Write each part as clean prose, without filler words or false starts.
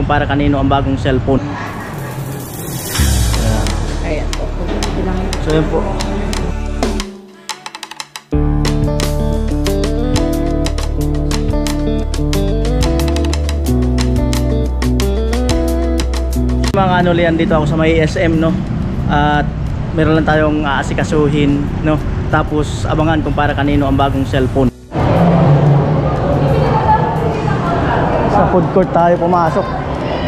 kung para kanino ang bagong cellphone. Ayan po. So yan po. Mga ano liyan, dito ako sa may SM, no? At meron lang tayong aasikasuhin, no? Tapos abangan kung para kanino ang bagong cellphone. Sa food court tayo pumasok.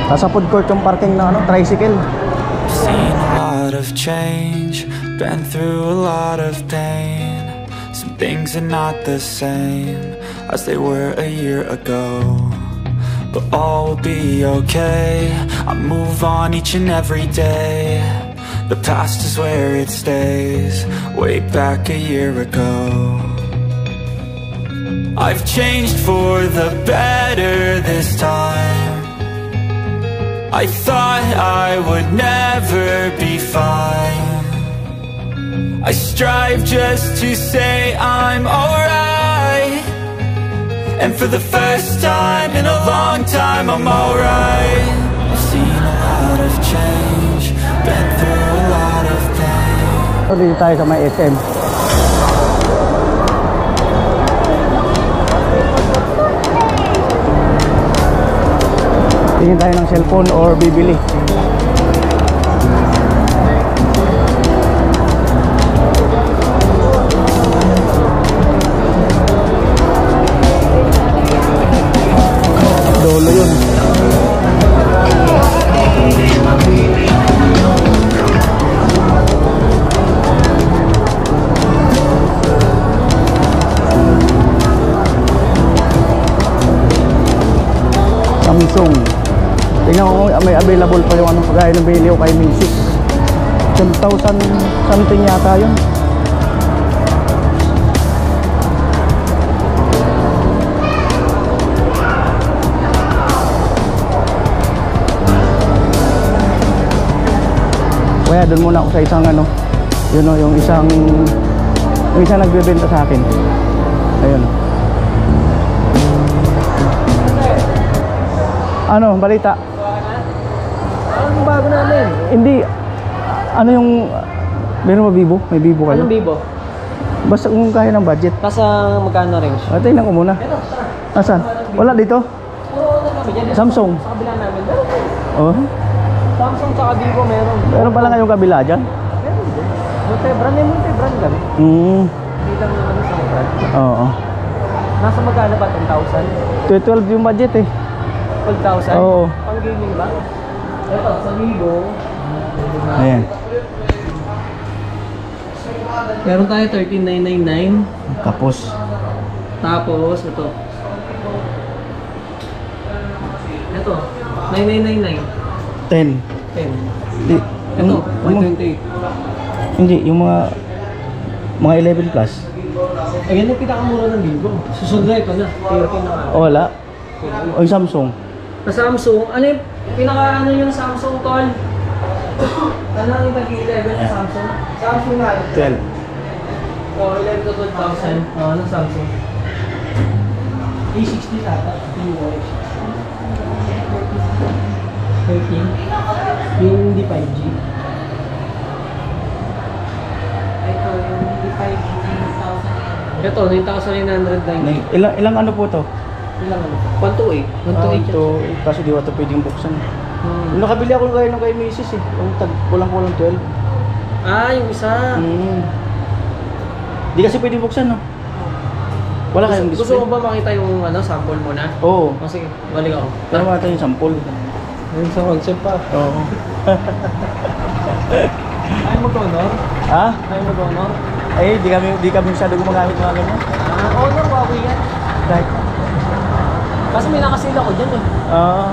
Sa food court yung parking na ano, tricycle. Seen a lot of change, been through a lot of pain. Some things are not the same as they were a year ago, but all will be okay. I move on each and every day. The past is where it stays, way back a year ago. I've changed for the better this time. I thought I would never be fine. I strive just to say I'm alright, and for the first time in a long time I'm alright. I've seen a lot of change, been through a lot of pain. So dito tayo sa may SM. Tingin tayo ng cellphone or bibili. Dolo yun. Samsung. Tingnan ko kung may available pa yung ano, gaya ng bili ko kay Macy's. 10,000 something yata yun. Kaya doon muna ako sa isang ano, yun o, yung isang nagbebenta sa akin. Ayun. Ano, balita? Ang bago namin. Hindi. Ano yung meron ba Vivo? May Vivo kayo? Anong Vivo? Basta kung kaya ng budget. Kasang magkano range? Tingnan ko muna. Ito, tara. Asan? Wala dito? Puro na kami dyan. Samsung. Sa kabila namin. Meron. Oh. Samsung sa Vivo meron. Meron pala kayong kabila dyan? Meron din. Multi-brand. May multi-brand lang. Hindi lang naman isang brand. Oo. Nasa magkano ba? 10,000? 12 yung budget eh. 12,000? Oo. Pang gaming ba? Ito, sa Vivo. Ayan. Meron tayo 13,999. Tapos Ito. Ito, 9,999. 10. 10. Di, Ito, yung, 128. hindi, yung mga 11 plus. Ayan yung pinakamura ng Vivo. Susunod na ito na. 13 na nga. O wala. O yung Samsung. Sa Samsung, ano yung pinaka-ano yung Samsung, tol? Ano yung pag-11 sa Samsung? Samsung nga. 12. O, 11 to 12,000. Ano Samsung? A60 nata. 13. Yung hindi 5G. Ito, yung hindi 5G. Ito, 9,999. Ilang ano po to? Ilang ano? 128. 128. Kaso di wata pwedeng buksan. Nakabili ako kayo ng kay Macy's eh. Yung kulang-kulang 12. Ah, yung isa. Di kasi pwedeng buksan no? Wala kayong display. Gusto mo ba makita yung ano, sample mo na? Oo. Oh, sige, balik ako. Pero makita yung sample. Yung sa concept pa. Oo. Ayaw mo Honor? Ha? Ayaw mo Honor? Eh, di kami masyado gumagamit mga ganyan. Honor, Huawei yan. Dahil. Kasi may nakasila ko dyan eh.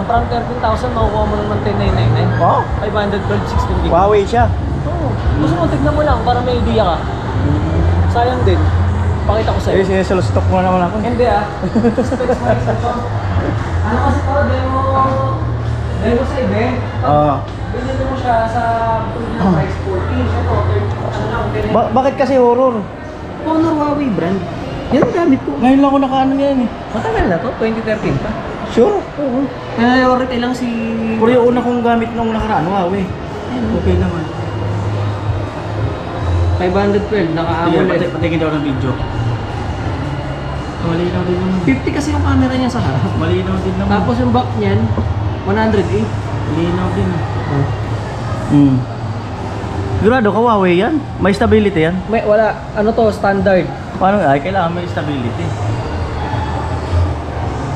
From 13,000, makukuha mo naman 10,999. Wow. 512, 16 gig. Huawei siya. Oo. Gusto mo, tignan mo lang para may idea ka. Sayang din. Pakita ko sa'yo. Eh, sinasal stock mo naman ako. Hindi ah. Specs mo isa to. Ano kasi to, demo sa event. Binili mo siya sa price 14. Ito, 30. Bakit kasi horror? Honor Huawei brand. Yan ang gamit ko. Ngayon lang ako nakaano yan eh. Matagal na to, 2013 pa. Sure? Oo. Priority lang si... Pero yung una kong gamit nung nakaraan, Huawei. Okay naman. 512, naka-AMOLED. Patingin daw ng video. Malinaw din naman. 50 kasi yung camera niya sa harap. Malinaw din naman. Tapos yung back niyan, 108. Malinaw din. Sigurado ka Huawei yan? May stability yan? May, wala. Ano to, standard. Paano ay kailangan may stability.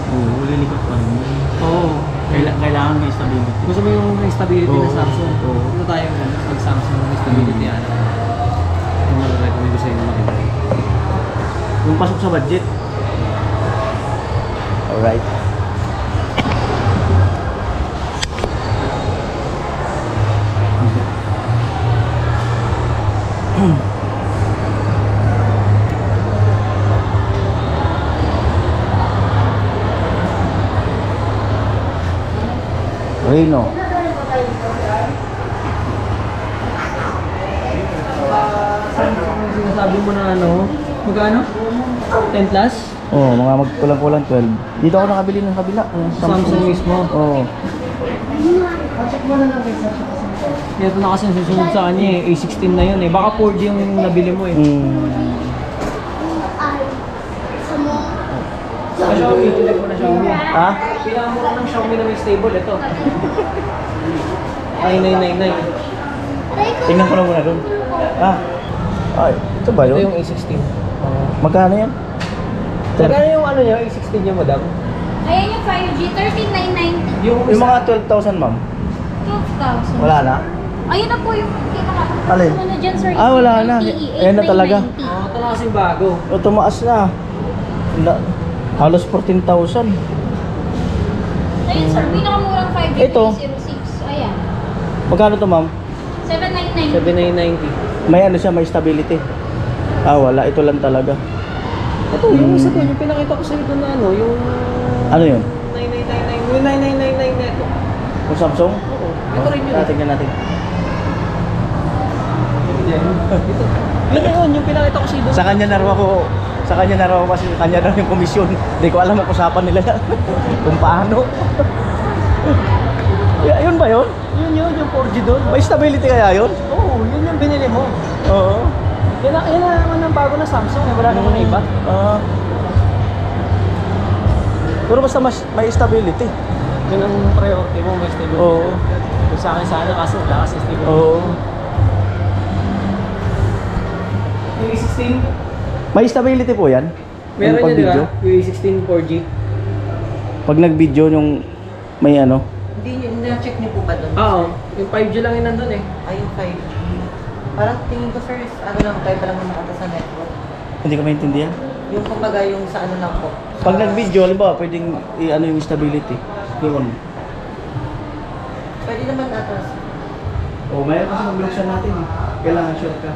Oo, lilikot pa rin. Oo. Kailangan may stability. Gusto mo yung may stability Oo. na Samsung? Oo. Ano tayo mag-Samsung may stability ano? Yung mag-recommend ko sa inyo makita. Yung pasok sa budget. Alright. Reno. Sinasabi mo na ano? Magkano? 10 plus? Oh, mga magkulang-kulang 12. Dito ako nakabili ng kabila. Samsung mismo. Oo. Ito na kasi susunod sa kanya eh. A16 na yun eh. Baka 4G yung nabili mo eh. Sa Xiaomi, tuloy mo na Xiaomi. Ha? Pinakamura ng Xiaomi na may stable, ito. 9999. Tingnan ko na muna doon. Ah. Ay, ito ba Ito yun? yung A16. Magkano yan? Magkano yung ano niya, A16 niya, madam? Ayan yung 5G, 13,990. Yung Yung mga 12,000 ma'am. 12,000. Wala na? Ayun na po yung pinaka. Alin? Ano na dyan, sir? Ah, wala na. Ayan na talaga. Ito na kasing bago. O, tumaas na. Halos 14,000. Ayun, sir. Pinakamurang 5G. Ito. 06. Ayan. Magkano to ma'am? 7,990. 7990. May ano siya, may stability. Ah, wala. Ito lang talaga. Ito, yung isa doon, yung pinakita ko sa'yo doon na ano, yung... Ano yun? 9999, yung 9999 neto. Yung Samsung? Oo. Ito rin yun. Tingnan natin. Ito. Yun yun, yung pinakita ko sa'yo doon. Sa kanya na raw ako. Sa kanya na raw kasi kanya na yung komisyon. Hindi ko alam ang usapan nila yan. Kung paano. Yun ba yun? Yun, yung 4G doon. May stability kaya yun? Oo, yun yung binili mo. Oo. Yan na naman ang bago na Samsung, wala naman na iba. Ah. Pero basta mas may stability. Yun ang priority mo, may stable. Oo. Kung sa akin sana kasi wala kasi stable. Oo. Yung A16, May stability po yan? meron Yung yun diba? pag-video? Yung A16 4G. Pag nag-video yung may ano? Hindi nyo, na-check niyo po ba doon? Oo, yung 5G lang yun nandun eh. Ay, yung 5G. Parang tingin ko sir, ano lang, tayo pa lang nakata sa network. Hindi ko maintindihan. Yung kumbaga yung sa ano lang po. Pag nag-video, halimbawa, pwedeng i-ano yung stability. Doon. Pwede naman atas. Oh, mayroon kasi mag-look natin. Kailangan sure ka.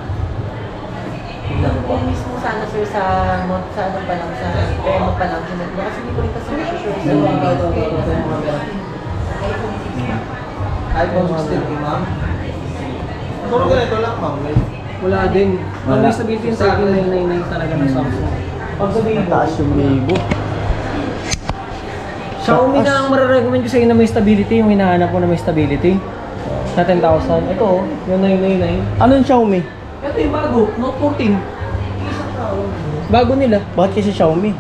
Yung mismo sana sir sa ano pa lang, sa demo pa lang. Kasi hindi ko rin kasi sure sa iPhone 16 ma'am? Puro ganito lang, ma'am. Wala din. Wala. Ang may stability yung 13999 talaga ng Samsung. Pag sabihin ko, Taas yung libo. Xiaomi na ang marirecommend ko sa inyo na may stability, yung hinahanap ko na may stability. Na 10,000. Ito, yung 999. Ano yung Xiaomi? Ito yung bago, Note 14. Bago nila. Bakit kasi Xiaomi?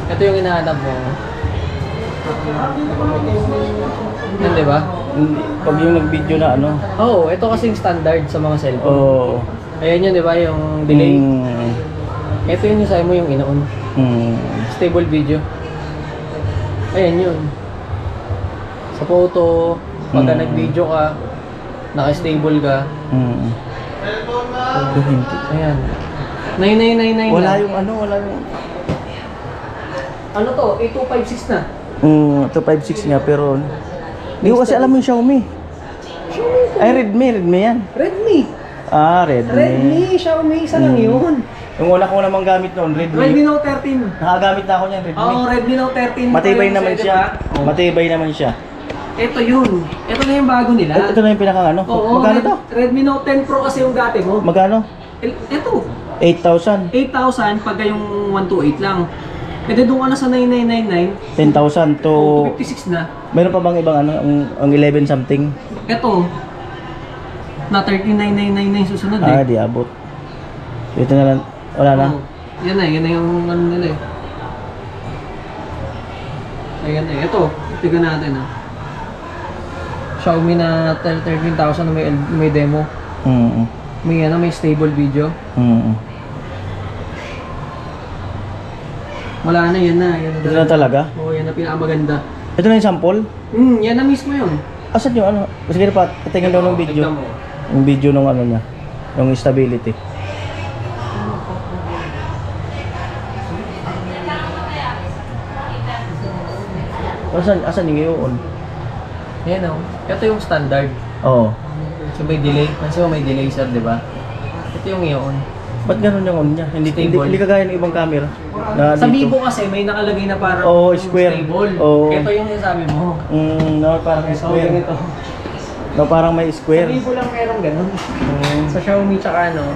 Ito yung hinahanap mo. Yan, di ba? Pag yung nag-video na ano? Oo, ito kasing standard sa mga cellphone. Oo. Ayan yun, di ba? Yung delay. Ito yun yung sa'yo mo yung inoon. Stable video. Ayan yun. Sa photo, pagka nag-video ka, naka-stable ka. Ayan. 9999 Wala na. yung ano, wala yung... Ano to? A256 na. 256 nga pero... Hindi ko kasi alam yung Xiaomi. Ay, Redmi yan. Redmi. Ah, Redmi. Xiaomi, isa lang yun. Yung una ko namang gamit noon, Redmi Redmi. Note 13. Nakagamit na ako niyan, Redmi. Oo, Redmi Note 13. Matibay Ito yung naman sa'yo, siya. diba? Matibay naman siya. Ito yun. Ito na yung bago nila. Ito na yung pinakang ano? Oo, Magkano to? Redmi Note 10 Pro kasi yung dati mo. Magkano? Ito. 8,000. 8,000 pagka yung 128 lang. Eh, doon ka na sa 9999. 10,000 to... 256 na. Meron pa bang ibang ano, ang 11 something? Ito, na 39,999 susunod eh. Ah, di abot. Ito na lang, wala na. Oo. Yan na yung ano nila eh. Ayan eh, ito, tignan natin ah. Xiaomi na 13,000 na may demo. May stable video. Wala na, yan na. Ito na talaga? Oo, yan na pinakamaganda. Ito na yung sample? Yan na mismo yun. Asan yung ano? Sige pa, tingnan daw ng video. Tignan mo. Yung video ng ano niya. Yung stability. Asan yung i-on? Yan o. Ito yung standard. Oo. So may delay. Kasi may delay sir, di ba? Ito yung i-on. Ba't ganun yung on niya? Hindi kagaya ng ibang camera. Na Sa dito. Vivo kasi may nakalagay na parang Oo, square. stable. Oo. Ito yung sabi mo. No, parang So, square. ganito. No, parang may Sa square. Vivo lang merong ganun. Sa Xiaomi tsaka ano.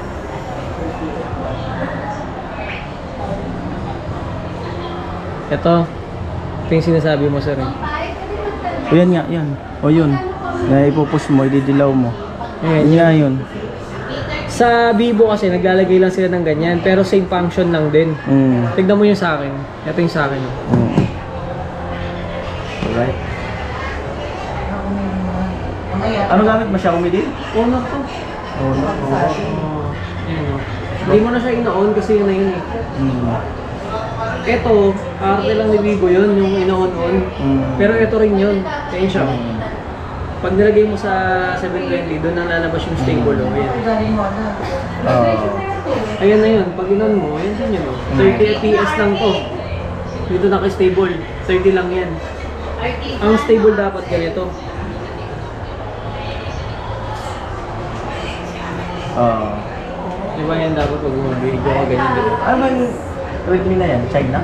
Ito yung sinasabi mo sir eh. O yan nga, yan. O yun. Na ipupush mo, ididilaw mo. Ayan, Yan nga yun. Sa Vivo kasi naglalagay lang sila ng ganyan pero same function lang din. Tignan mo yung sa akin. Ito yung sa akin. Alright. Ano gamit mo? Xiaomi din? Honor to. Honor. Ayan o. Hindi mo na siya ina-on kasi yun na yun eh. Ito, arte lang ni Vivo yun, yung ina-on-on. Pero ito rin yun. Ayan siya. Pag nilagay mo sa 720, doon na lalabas yung stable o. Ayan. Ayan na yun. Pag inon mo, ayan din yun o. 30 FPS lang to. Dito naka-stable. 30 lang yan. Ang stable dapat ganito. Diba yan dapat pag video ka ganyan dito. Ano ba yung Redmi na yan? China?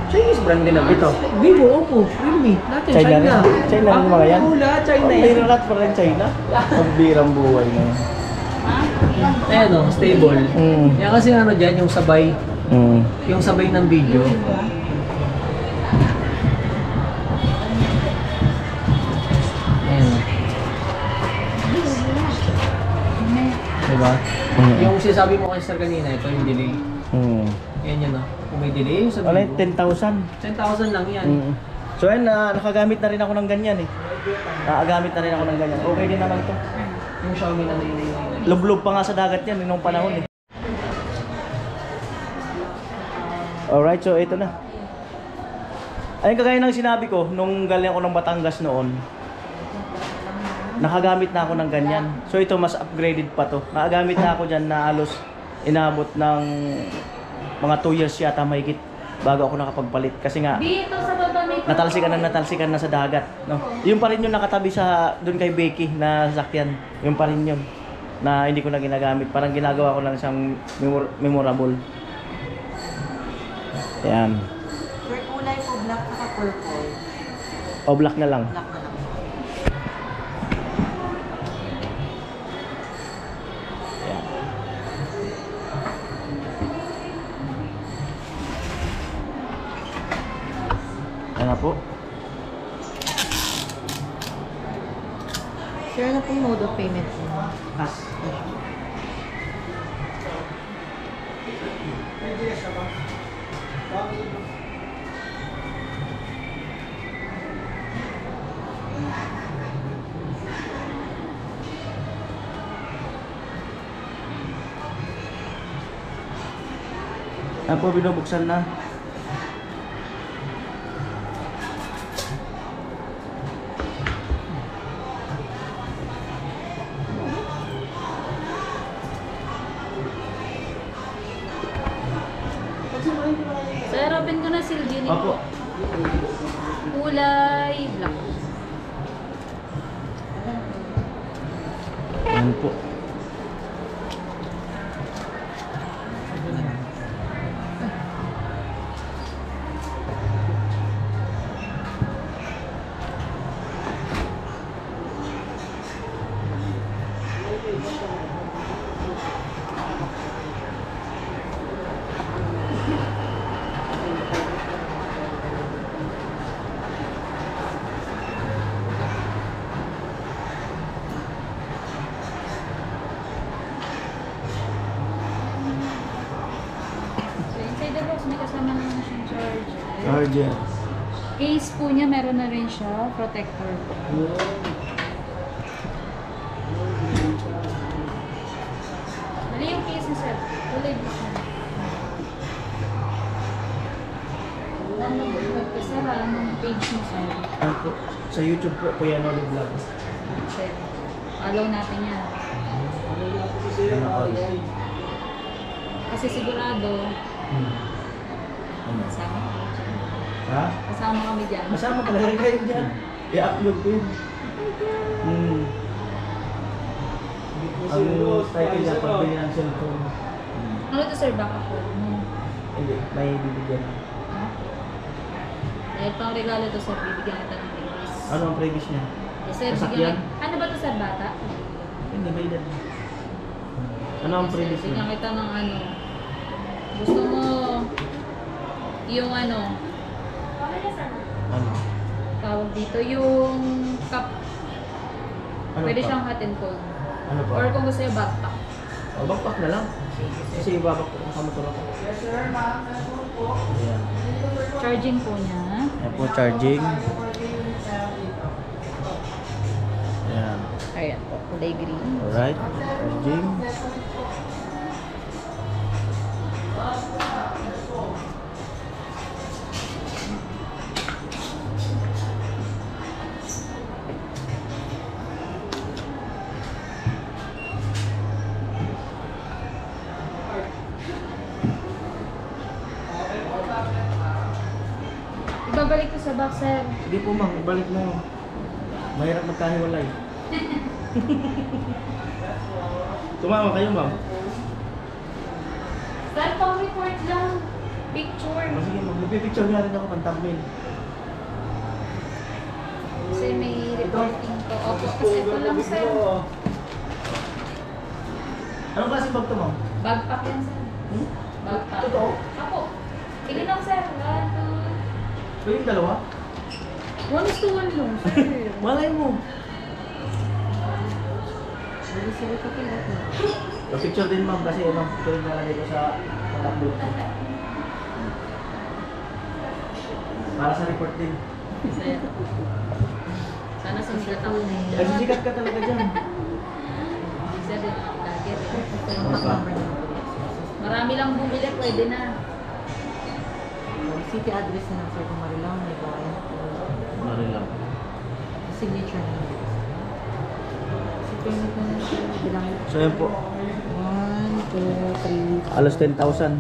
Chinese brand din naman. Ito? Vivo, Oppo, Realme. Lahat yan, China China. rin? China rin mga yan? Oo, lahat China May yan. lahat pa rin China? Ang birang buhay na yan. Ayan o, stable. Yan kasi ano dyan, yung sabay. Yung sabay ng video. Ayan o. Diba? Yung sinasabi mo kay sir kanina, ito yung delay. Ayan yun o. Kung may delay, yung sa Wala, Vivo. 10,000. 10,000 lang yan. So ayun, nakagamit na rin ako ng ganyan eh. Nakagamit na rin ako ng ganyan. Okay din naman to. Yung Xiaomi na 999. Lublob pa nga sa dagat yan nung panahon eh. Alright, so ito na. Ayun, kagaya ng sinabi ko, nung galing ako ng Batangas noon, nakagamit na ako ng ganyan. So ito, mas upgraded pa to. Nakagamit na ako dyan na halos inabot ng mga 2 years yata mahigit bago ako nakapagpalit. Kasi nga, Dito sa baba may natalsikan na sa dagat. No? Yung pa rin yung nakatabi sa doon kay Becky na sasakyan. Yung pa rin yun na hindi ko na ginagamit. Parang ginagawa ko lang siyang memorable. Ayan. Your kulay po, black at purple. O black na lang. Black na lang. Ayan na po. Sir, ano po yung mode of payment mo? Cash. Ayan po, binubuksan na. Sir, open ko na seal unit Opo. po. Kulay black. Ayan po. Charger. Case po niya, meron na rin siya. Protector. Mali yung case niya, sir. Kulay po siya. Nanonood ka, sir. Anong page mo, sir? Ano po? Sa YouTube po, Kuya Noli Vlog. Sir, follow natin yan. Kasi sigurado, kasama kami dyan. Ha? Kasama kami dyan. Masama talaga kayo dyan. I-upload ko yun. Ang title niya, pagbili ng cellphone. Ano to, sir? Baka po. Hindi, may bibigyan. Dahil pang regalo to, sir, bibigyan kita ng previous. Ano ang previous niya? Yes, sir, Sasakyan? bigyan. Ano ba to, sir, bata? Hindi, may edad. Ano ang previous Bigyan niya? kita ng ano. Gusto mo yung ano, Ano? tawag dito, yung cup. Ano Pwede pa? siyang hot and cold. Ano pa? Or kung gusto yung backpack. O, backpack na lang. Kasi ibabak ko sa motor ako. Ayan. Charging po niya. Ayan po, charging. Ayan. Ayan po, kulay green. Alright, charging. Ibabalik ko sa box, sir. Sige po ma'am, ibalik mo. Mahirap magkahiwalay. Tumama kayo ma'am. Sir, pang report lang. Picture. O, sige ma'am, magpipicture nga rin ako pang thumbnail. Kasi may reporting ko. Opo, kasi ito lang, sir. Anong klase bag to ma'am? Backpack yan, sir. Backpack. Totoo? Apo. Tingin lang, sir. 1, Pwede yung dalawa? 2. 1:1 lang, sir. Malay mo. Pwede sila kapilot na. Picture din ma'am kasi ano, ito yung nalagay ko sa upload ko. Para sa report din. Sir. Sana sumigat ako na Ay, sisikat ka talaga dyan. Sir, din ako lagi. Ano pa? Marami lang bumili, pwede na. City address na ng Sir Marilao, may bayan. Mari lang. Signature na. Si payment na lang siya. Bilang So yan po. 1, 2, 3, Alas 10,000. 6,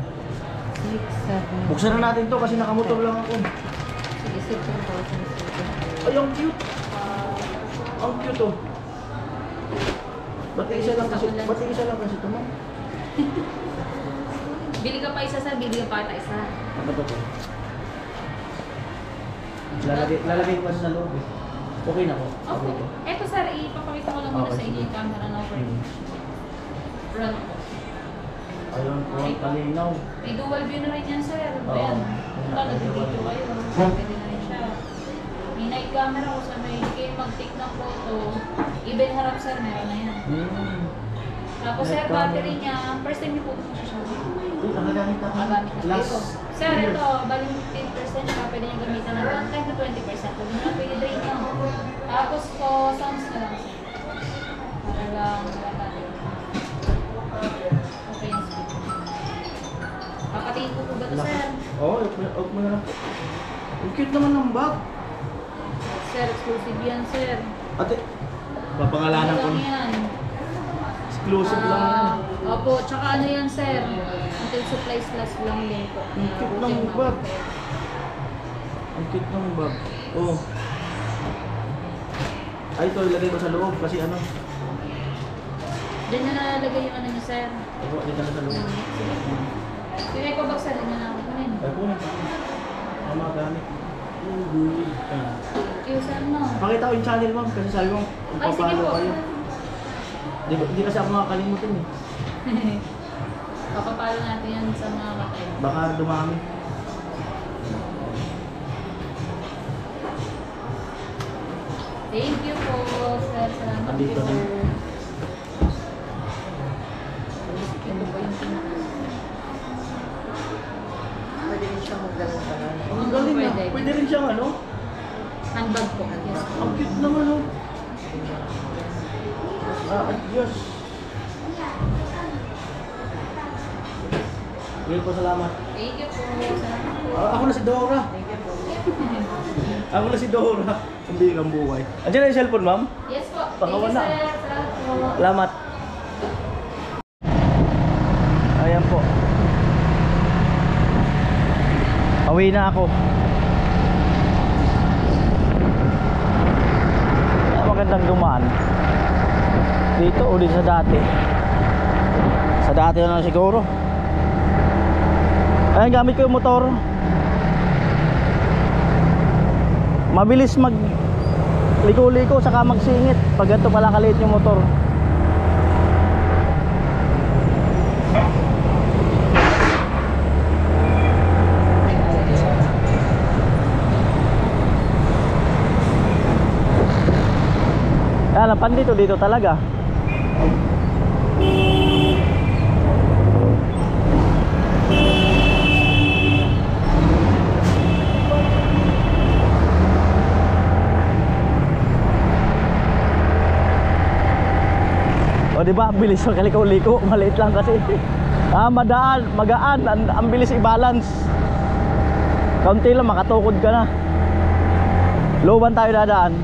7. Buksan na natin to kasi nakamotor lang ako. Sige, 6,000. Ay, ang cute. Ang cute oh. Ba't isa lang kasi ito ma'am? Bili ka pa isa, sir. Bili ka pa kita isa. Ano ba to? Lalagay ko kasi sa loob eh. Okay na po. Okay. Eto, sir, ipapakita ko lang muna Okay, sa inyo sige. yung camera na Hmm. front. Ayun po, kalinaw. May dual view na rin yan, sir. Oo. Ayan. Ito, nag-video kayo. Pwede na rin siya. May night camera kung saan may kayo mag-take ng photo. Even harap, sir, meron na yan. Tapos, sir, Night camera. battery niya, first time niyo po ito siya. Uy, nakagamit ako. Magamit na Last dito. Sir, year. ito, bali 15% ka, pwede niya gamitan ng 10 to 20%. Pwede na pwede drain lang. Tapos ko, sounds na lang, sir. Para lang, wala natin. Okay yung speed. Papatingin ko po ba ito, sir? Oo, off mo na lang po. Ang cute naman ng bag. Sir, exclusive yan, sir. Ate, papangalanan ko. Ano lang yan? Exclusive lang yan. Opo, tsaka ano yan, sir? Until supplies last lang din po. Ang cute ng bag. Ang cute ng bag. Oo. Ay, ito ilagay ko sa loob kasi ano. Diyan na nalalagay yung ano niya, sir. Ito, dito na sa loob. Yung eco box, sir, diyan na ako kunin. Ay, kunin pa. Ang mga gamit. Ayan. Thank you, sir, no? Pakita ko yung channel, ma'am, kasi sabi mo, Ay, sige papalo po. kayo. Di kasi ako makakalimutin eh. Papapalo natin yan sa mga katay. Baka dumami. Thank you po, sir. Salamat Andito po, din. sir. Ito po yung pinaka. Pwede rin siya magdalang pa lang. Ang galing ah. siyang ano? Handbag po. Yes. Ang cute naman oh. Diyos. Ngayon po, salamat. Thank you po. Salamat po. Ako na si Dora. Ako na si Dora. Ang bilang buhay. Andiyan na yung cellphone, ma'am? Yes po. Pakawan na. Thank you, sir. Salamat po. Salamat. Ayan po. Pauwi na ako. Magandang dumaan. Dito ulit sa dati. Sa dati na lang siguro. Ayan, gamit ko yung motor. Mabilis mag liko-liko saka magsingit pag ganito pala kaliit yung motor. Yan, ang pandito dito talaga. O diba, ang bilis ng kaliko-liko, maliit lang kasi. Magaan, ang bilis i-balance. Kaunti lang, makatukod ka na. Lowan tayo dadaan.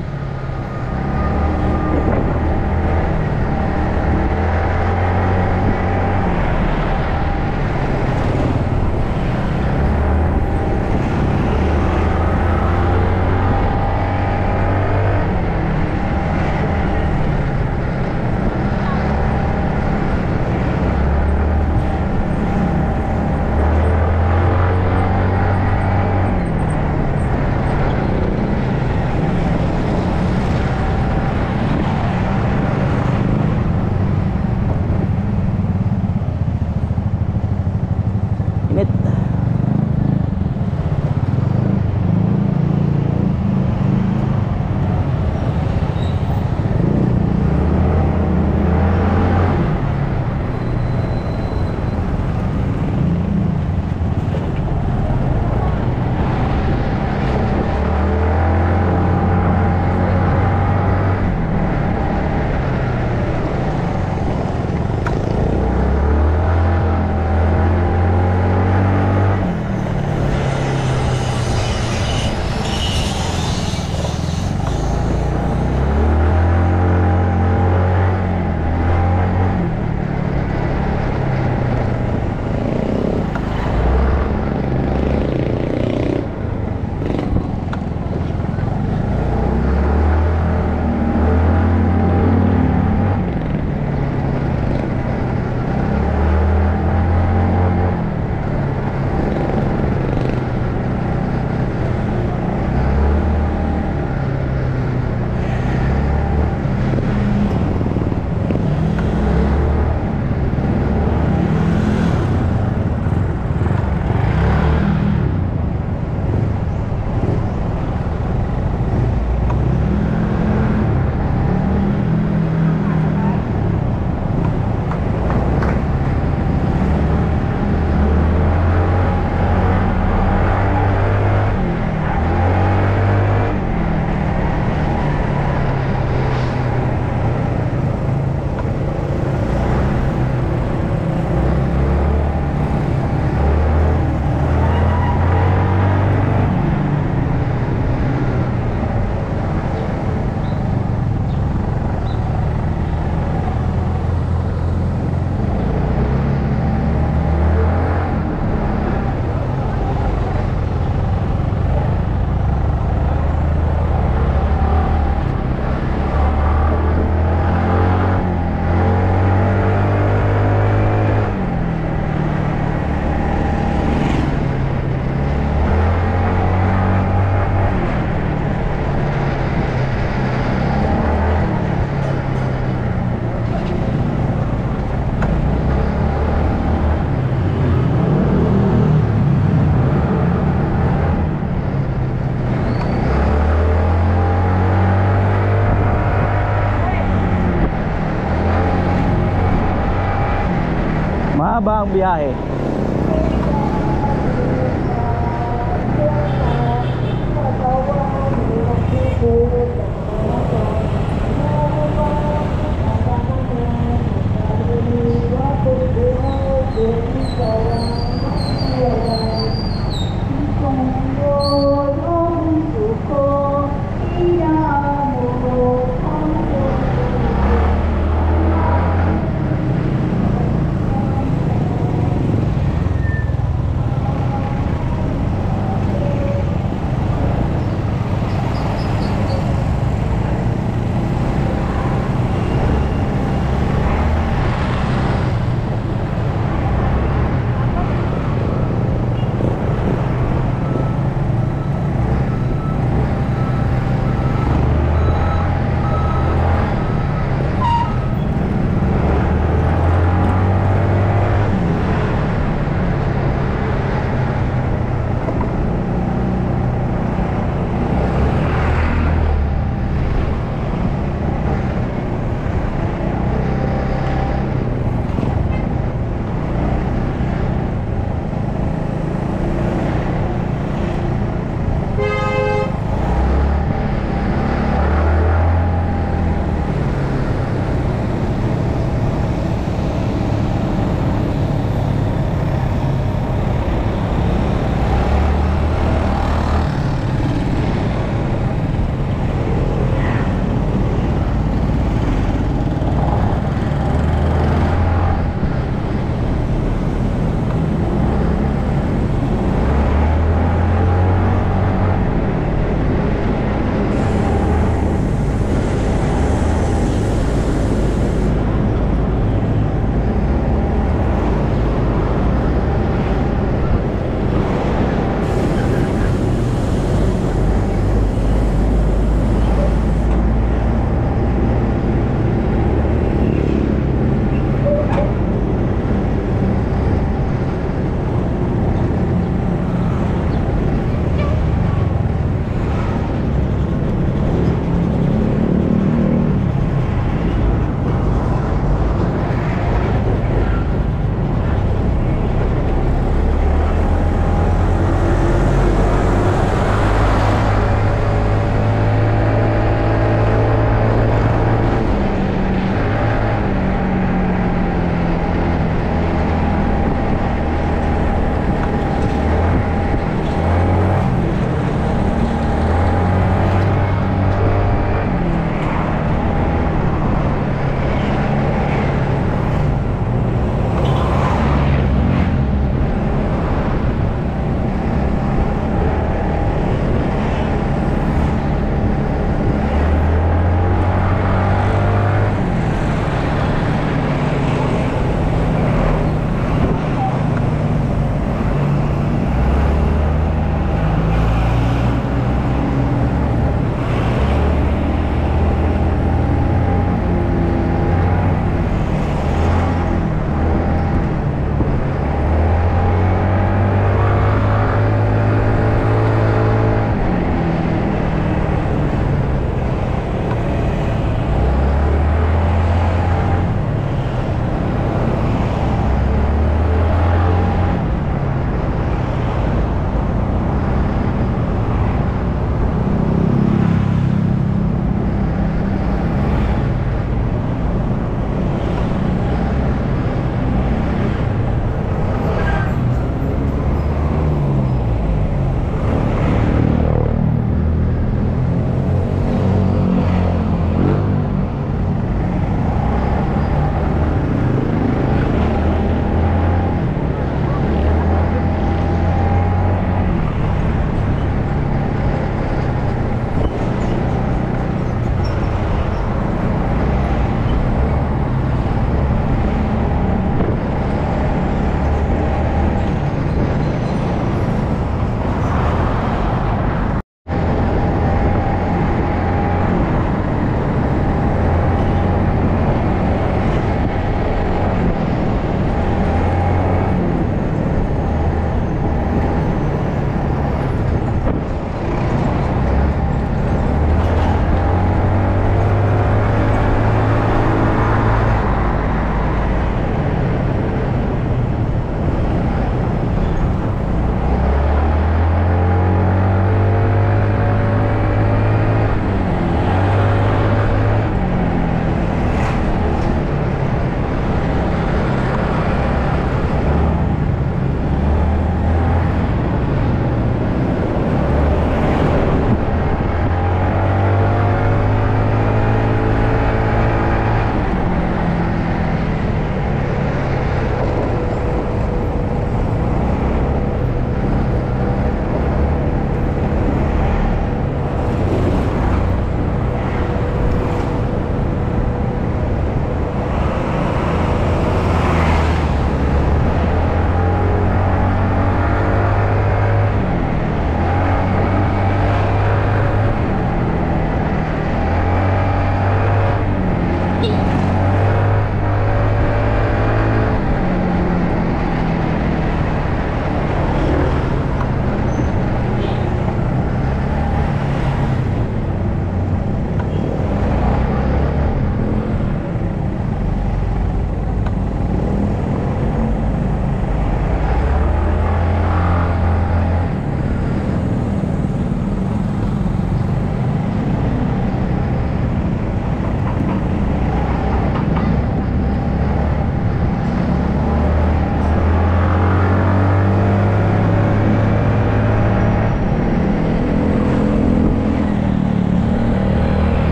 Mahaba ang biyahe.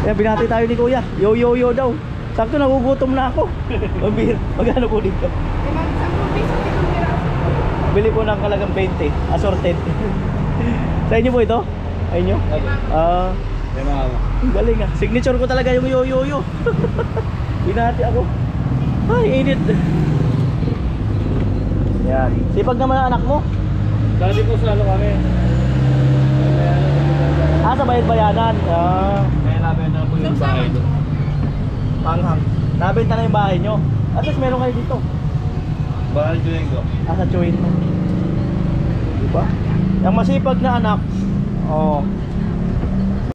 Kaya binati tayo ni Kuya. Yo yo yo daw. Sakto nagugutom na ako. Magkano po dito? Bili po ng kalagang 20. Assorted. Sa inyo po ito? Ay inyo? Galing ah. Signature ko talaga yung yo yo yo. Binati ako. Ay, init. Yan. Sipag naman ang anak mo. Dati ko sa ano kami. Sa bayad-bayanan. Kaya nabenta po yung bahay doon. Panghang. Nabenta na yung bahay nyo. At least meron kayo dito. Bahay doon ko. Sa Chuin. Diba? Yung masipag na anak. Oh.